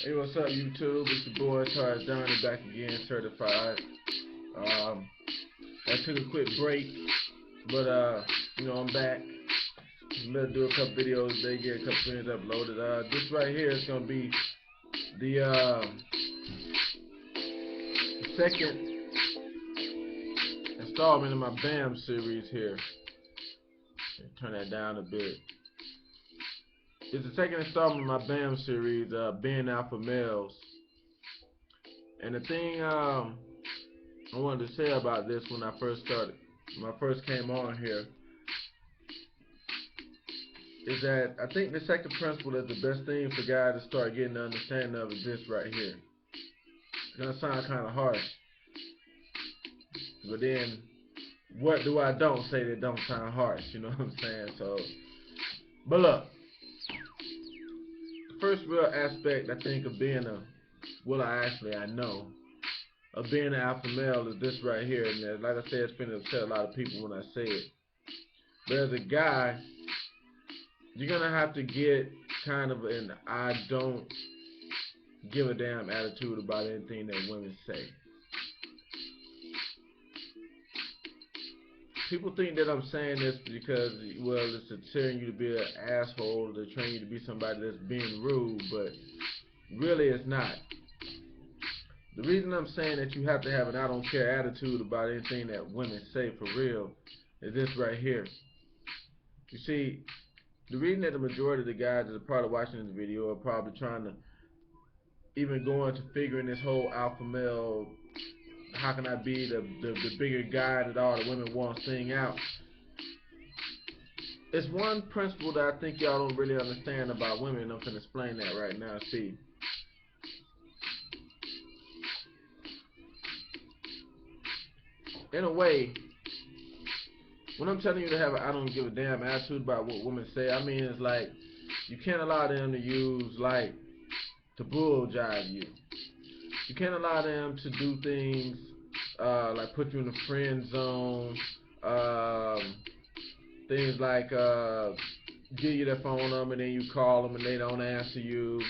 Hey, what's up, YouTube? It's your boy Charles Donnie back again, certified. I took a quick break, but I'm back. I'm gonna do a couple videos today, get a couple things uploaded. This right here is gonna be the second installment in my B.A.M series here. Turn that down a bit. It's the second installment of my B.A.M series, being alpha males. And the thing I wanted to say about this when I first came on here, is that I think the second principle is the best thing for guys to start getting the understanding of is this right here. It's gonna sound kind of harsh, but then what do I don't say that don't sound harsh? You know what I'm saying? So, but look, the first real aspect I think of being I know of being an alpha male is this right here, and like I said, it's finna upset a lot of people when I say it. But as a guy, you're gonna have to get kind of an I don't give a damn attitude about anything that women say. People think that I'm saying this because, well, it's to train you to be an asshole, to train you to be somebody that's being rude, but really it's not. The reason I'm saying that you have to have an I don't care attitude about anything that women say for real is this right here. You see, the reason that the majority of the guys that are probably watching this video are probably trying to even go into figuring this whole alpha male, how can I be the bigger guy that all the women want thing out. It's one principle that I think y'all don't really understand about women, and I'm going to explain that right now. See, in a way, when I'm telling you to have an I don't give a damn attitude about what women say, I mean it's like you can't allow them to use like to bull jive you. You can't allow them to do things like put you in the friend zone, things like give you their phone number and then you call them and they don't answer you,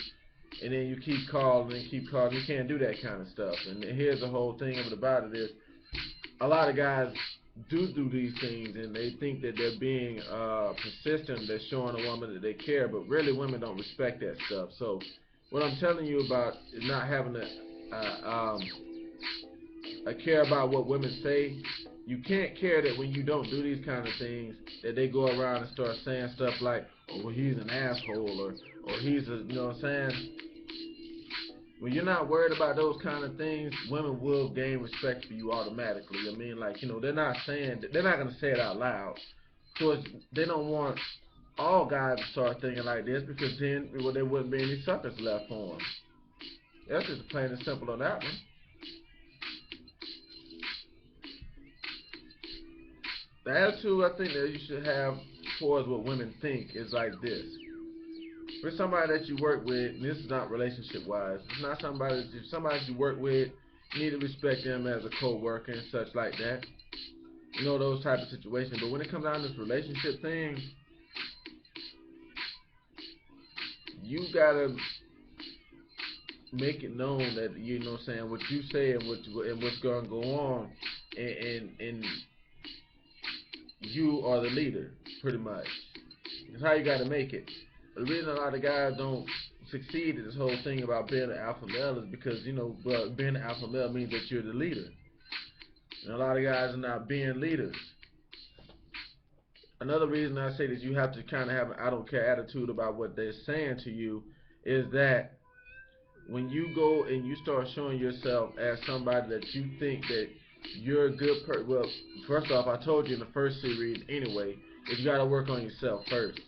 and then you keep calling and keep calling. You can't do that kind of stuff. And here's the whole thing about it is, a lot of guys do these things and they think that they're being persistent, they're showing a woman that they care, but really women don't respect that stuff. So what I'm telling you about is not having a care about what women say. You can't care that when you don't do these kind of things that they go around and start saying stuff like, oh, well, he's an asshole, or he's a, you know what I'm saying? When you're not worried about those kind of things, women will gain respect for you automatically. I mean, like, they're not saying, they're not going to say it out loud. So they don't want all guys to start thinking like this, because then, well, there wouldn't be any suckers left for them. That's just plain and simple on that one. The attitude I think that you should have towards what women think is like this. For somebody that you work with, and this is not relationship wise, it's not somebody that you work with, you need to respect them as a co-worker and such like that. Those type of situations. But when it comes down to this relationship thing, you gotta make it known that what you say and what's gonna go on, and you are the leader, pretty much. That's how you gotta make it. The reason a lot of guys don't succeed in this whole thing about being an alpha male is because, being an alpha male means that you're the leader. And a lot of guys are not being leaders. Another reason I say that you have to kind of have an I don't care attitude about what they're saying to you is that when you go and you start showing yourself as somebody that you think that you're a good person, well, first off, I told you in the first series anyway, is you got to work on yourself first.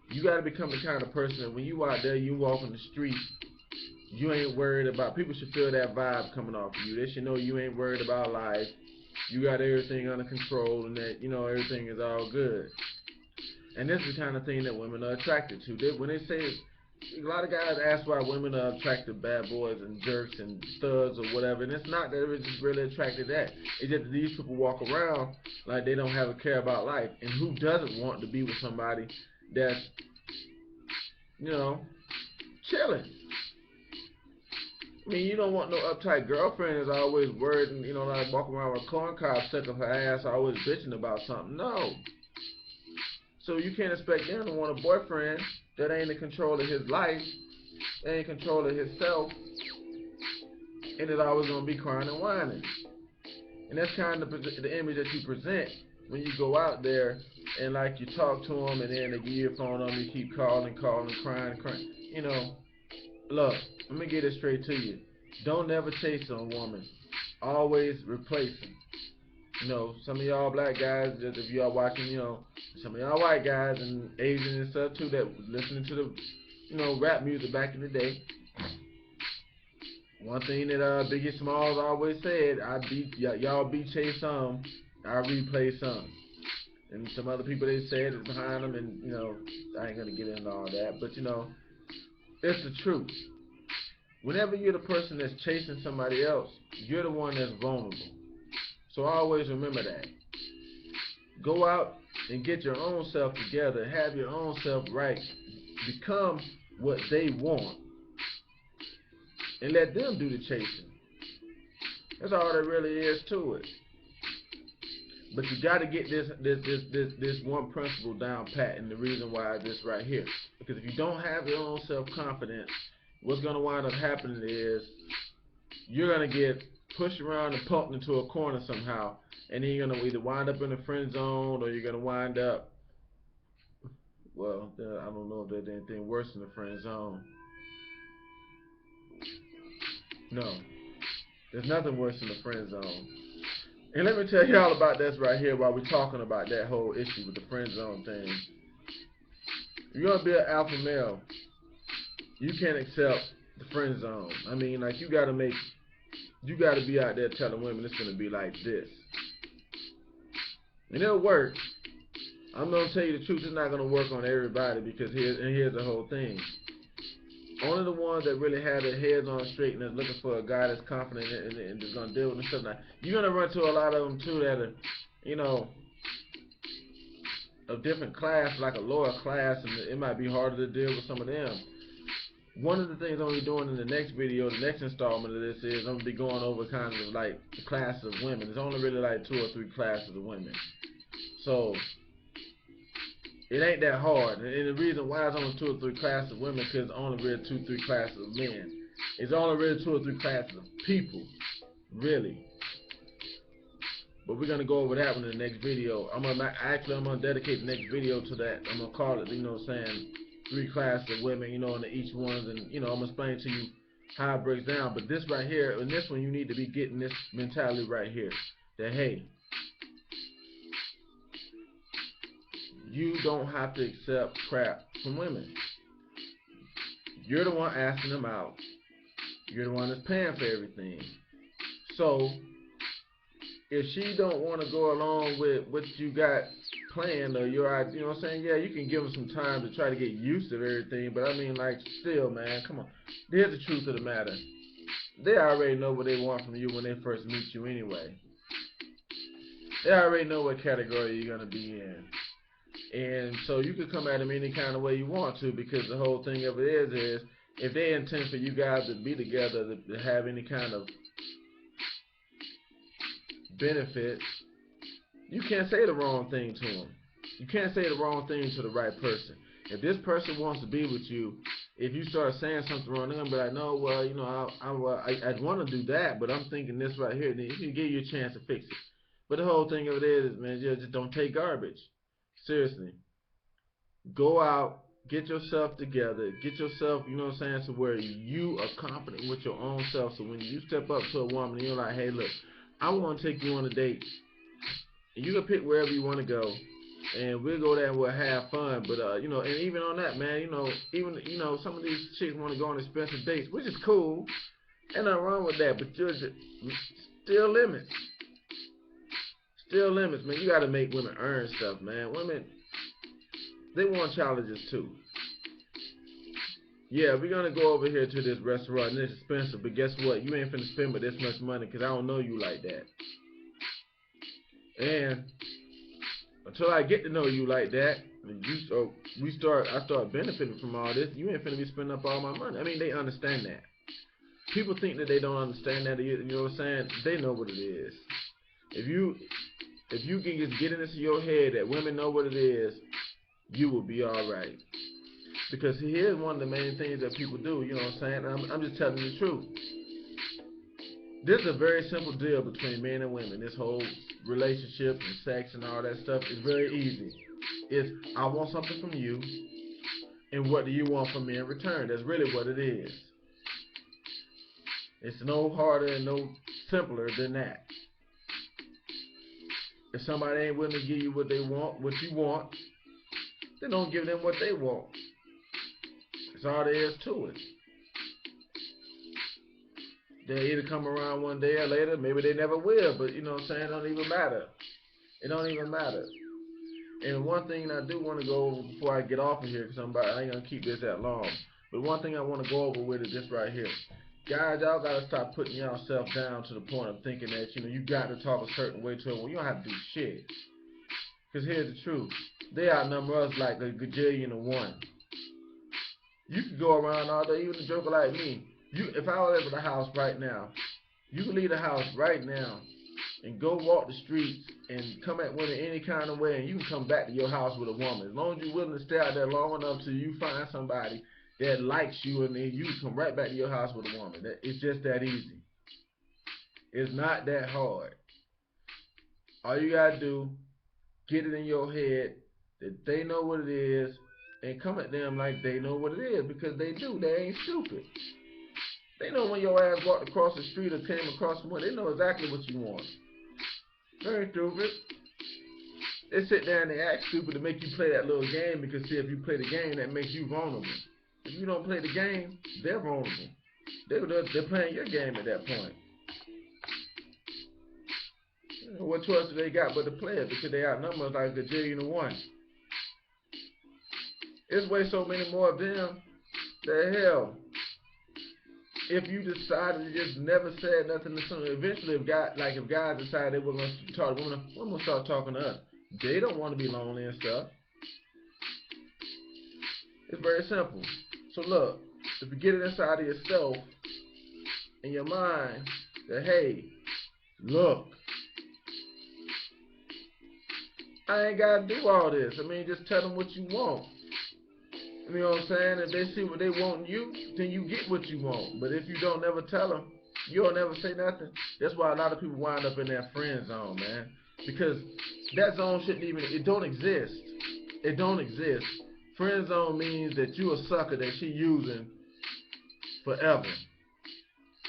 You got to become the kind of person that when you out there, you walk on the street, you ain't worried about, people should feel that vibe coming off of you. They should know you ain't worried about life. You got everything under control, and that, everything is all good. And this is the kind of thing that women are attracted to. When they say, a lot of guys ask why women are attracted to bad boys and jerks and thugs or whatever, and it's not that they're just really attracted to that. It's just that these people walk around like they don't have a care about life. And who doesn't want to be with somebody that's, chilling? I mean, you don't want no uptight girlfriend that's always worried and, like walking around with a corn cob stuck up her ass, always bitching about something. No. So you can't expect them to want a boyfriend that ain't in control of his life, ain't in control of himself, and is always gonna be crying and whining. And that's kind of the image that you present when you go out there and like you talk to them, and then they give you your phone number, you keep calling, crying, crying. Look, let me get it straight to you. Don't never chase a woman. Always replace them. Some of y'all black guys, just if y'all watching, some of y'all white guys and Asian and stuff too that was listening to the, rap music back in the day. One thing that Biggie Smalls always said, y'all be chase some, I replay some. And some other people they said is behind them, and I ain't gonna get into all that, but it's the truth. Whenever you're the person that's chasing somebody else, you're the one that's vulnerable. So always remember that. Go out and get your own self together. Have your own self right. Become what they want. And let them do the chasing. That's all there really is to it. But you got to get this one principle down pat, and the reason why is this right here. Because if you don't have your own self-confidence, what's going to wind up happening is you're going to get pushed around and pumped into a corner somehow, and then you're going to either wind up in a friend zone, or you're going to wind up, well, I don't know if there's anything worse than the friend zone. No, there's nothing worse than the friend zone. And let me tell y'all about this right here while we're talking about that whole issue with the friend zone thing. If you're going to be an alpha male, you can't accept the friend zone. I mean, like, you got to be out there telling women it's going to be like this. And it'll work. I'm going to tell you the truth, it's not going to work on everybody, because here's the whole thing. Only the ones that really have their heads on straight and is looking for a guy that's confident and is going to deal with them stuff. Now, you're going to run into a lot of them, too, that are, of different class, like a lower class, and it might be harder to deal with some of them. One of the things I'm going to be doing in the next video, the next installment of this, is I'm going to be going over kind of like the classes of women. There's only really like 2 or 3 classes of women. So it ain't that hard. And the reason why it's only 2 or 3 classes of women, because it's only really 2 or 3 classes of men. It's only really 2 or 3 classes of people, really. But we're gonna go over that one in the next video. I'm gonna dedicate the next video to that. I'm gonna call it, 3 classes of women, and each one's, and I'm gonna explain to you how it breaks down. But this right here, in this one, you need to be getting this mentality right here. That hey, you don't have to accept crap from women. You're the one asking them out. You're the one that's paying for everything. So if she don't want to go along with what you got planned, or your idea, you know what I'm saying? Yeah, you can give them some time to try to get used to everything, but I mean, like, still, man, come on. Here's the truth of the matter. They already know what they want from you when they first meet you anyway. They already know what category you're going to be in. And so you can come at them any kind of way you want to, because the whole thing of it is if they intend for you guys to be together, to have any kind of benefit, you can't say the wrong thing to them. You can't say the wrong thing to the right person. If this person wants to be with you, if you start saying something wrong, they're going to be like, no, well, I'd want to do that, but I'm thinking this right here. Then you can give you a chance to fix it. But the whole thing of it is, man, just don't take garbage. Seriously. Go out, get yourself together, get yourself, to where you are confident with your own self. So when you step up to a woman and you're like, hey, look, I want to take you on a date. And you can pick wherever you want to go, and we'll go there and we'll have fun. But and even on that, man, even some of these chicks want to go on expensive dates, which is cool, ain't nothing wrong with that. But still limits, man. You got to make women earn stuff, man. Women, they want challenges too. Yeah, we're gonna go over here to this restaurant, and it's expensive, but guess what? You ain't finna spend but this much money, because I don't know you like that. And until I get to know you like that, I start benefiting from all this, you ain't finna be spending up all my money. I mean, they understand that. People think that they don't understand that. You know what I'm saying? They know what it is. If you can just get it into your head that women know what it is, you will be all right. Because here's one of the main things that people do. You know what I'm saying? I'm just telling you the truth. This is a very simple deal between men and women. This whole relationship and sex and all that stuff is very easy. It's I want something from you, and what do you want from me in return? That's really what it is. It's no harder and no simpler than that. If somebody ain't willing to give you what they want, what you want, then don't give them what they want. That's all there is to it. They'll either come around one day or later, maybe they never will, but you know what I'm saying, it don't even matter. It don't even matter. And one thing I do want to go over before I get off of here, because I ain't going to keep this that long, but one thing I want to go over with is this right here. Guys, y'all got to stop putting yourself down to the point of thinking that, you got to talk a certain way to them. Well, you don't have to do shit. Because here's the truth. They outnumber us like a gajillion to one. You can go around all day, even a joker like me. If I was at the house right now, you can leave the house right now and go walk the streets and come at women any kind of way, and you can come back to your house with a woman. As long as you're willing to stay out there long enough till you find somebody that likes you, and then you can come right back to your house with a woman. It's just that easy. It's not that hard. All you gotta do, get it in your head that they know what it is, and come at them like they know what it is, because they do. They ain't stupid. They know when your ass walked across the street or came across someone, they know exactly what you want. Very stupid. They sit there and they act stupid to make you play that little game, because see, if you play the game, that makes you vulnerable. If you don't play the game, they're vulnerable. They're playing your game at that point. What choice do they got but to play it, because they outnumber us like a gajillion to one. There's way so many more of them. The hell. If you decided to just never say nothing to someone, eventually if guys decide they were going to talk to women, we're going to start talking to us. They don't want to be lonely and stuff. It's very simple. So look, if you get it inside of yourself, in your mind, that hey, look, I ain't got to do all this. I mean, just tell them what you want. You know what I'm saying? If they see what they want in you, then you get what you want. But if you don't never tell them, you don't never say nothing. That's why a lot of people wind up in that friend zone, man. Because that zone shouldn't even, it don't exist. It don't exist. Friend zone means that you a sucker that she using forever.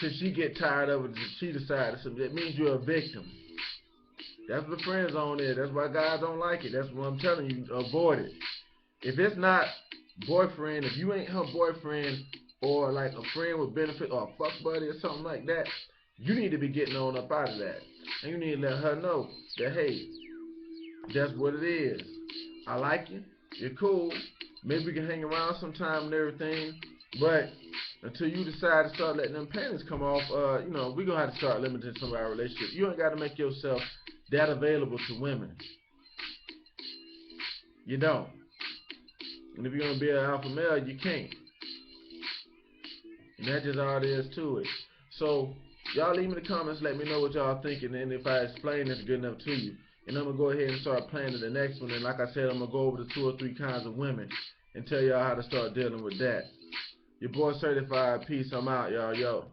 Till she get tired of it, she decides something. That means you're a victim. That's what friend zone is. That's why guys don't like it. That's what I'm telling you. Avoid it. If it's not boyfriend, if you ain't her boyfriend, or like a friend with benefit, or a fuck buddy or something like that, you need to be getting on up out of that. And you need to let her know that, hey, that's what it is. I like you. You're cool. Maybe we can hang around sometime and everything. But until you decide to start letting them panties come off, we're going to have to start limiting some of our relationships. You ain't got to make yourself that available to women. You don't. And if you're going to be an alpha male, you can't. And that's just all there is to it. So, y'all leave me the comments, let me know what y'all thinking, and if I explain this good enough to you. And I'm going to go ahead and start planning the next one. And like I said, I'm going to go over the 2 or 3 kinds of women and tell y'all how to start dealing with that. Your boy Certified. Peace. I'm out, y'all. Yo.